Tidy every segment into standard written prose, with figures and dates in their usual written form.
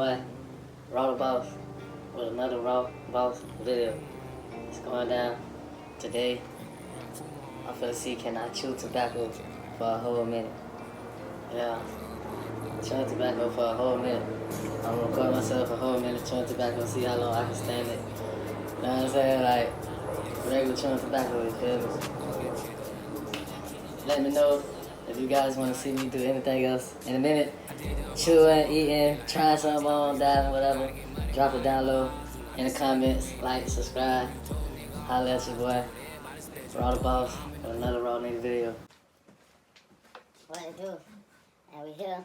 boy, Raw the Boss, with another Raw Boss video. It's going down today. I'm finna see can I chew tobacco for a whole minute. Yeah, chewing tobacco for a whole minute. I'm gonna record myself for a whole minute chewing tobacco, see how long I can stand it. You know what I'm saying? Like, regular chewing tobacco, you feel me? Let me know if you guys want to see me do anything else in a minute. Chewing, eating, trying something on, diving, whatever. Drop it down low in the comments. Like, subscribe. Holla at your boy. Raw the Boss with another Raw Nigga video. What it do? And we here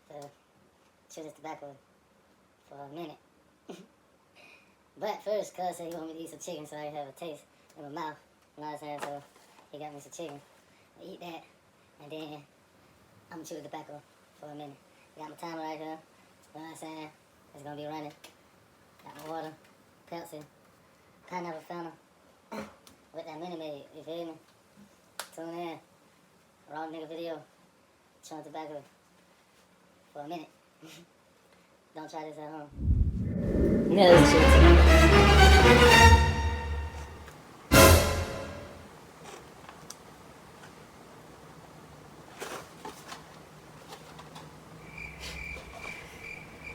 to chew this tobacco for a minute. But first, cuz said he want me to eat some chicken so I can have a taste in my mouth. You know what I'm saying? So he got me some chicken. I eat that, and then I'm gonna chew the tobacco for a minute. Got my timer right here. You know what I'm saying? It's gonna be running. Got my water, Pepsi, pineapple fountain with that Minute Maid. You feel me? Tune in. Raw Nigga video. Chewing tobacco for a minute. Don't try this at home. Yeah, this shit.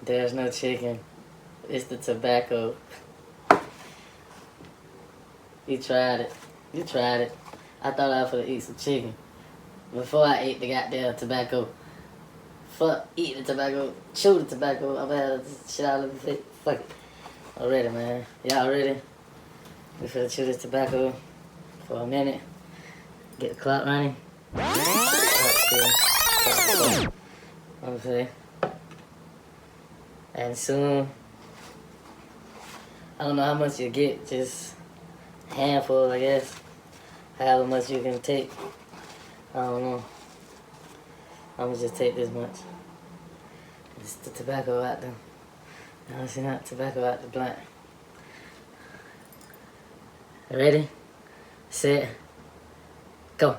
There's no chicken. It's the tobacco. You tried it. You tried it. I thought I was gonna eat some chicken before I ate the goddamn tobacco. Fuck, eat the tobacco, chew the tobacco. I'm gonna have this shit out of the face. Fuck it. I'm ready, man. Y'all ready? We finna chew this tobacco for a minute. Get the clock running. Okay. And soon, I don't know how much you get, just a handful, I guess. However much you can take. I don't know. I'm gonna just take this much. It's the tobacco out there. No, it's not tobacco out the blunt. Ready? Set. Go.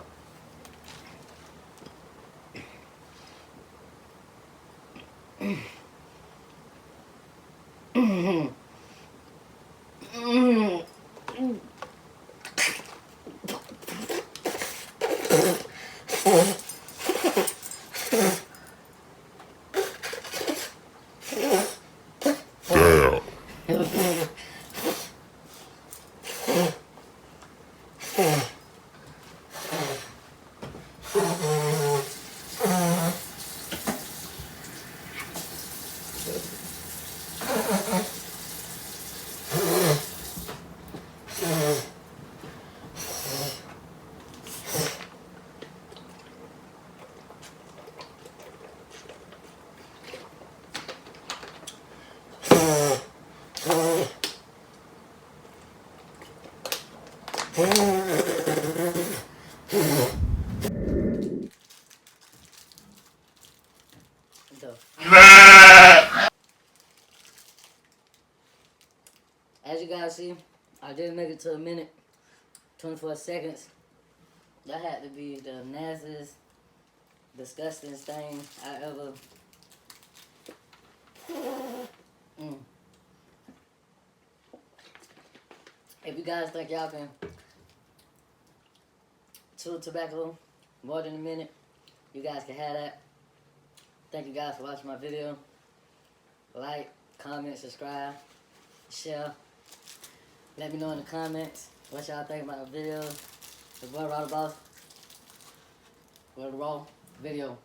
As you guys see, I didn't make it to a minute, 24 seconds. That had to be the nastiest, disgusting thing I ever. If you guys think y'all can chew tobacco more than a minute, you guys can have that. Thank you guys for watching my video. Like, comment, subscribe, share. Let me know in the comments what y'all think about the video. The boy Raw the Boss with a Raw video.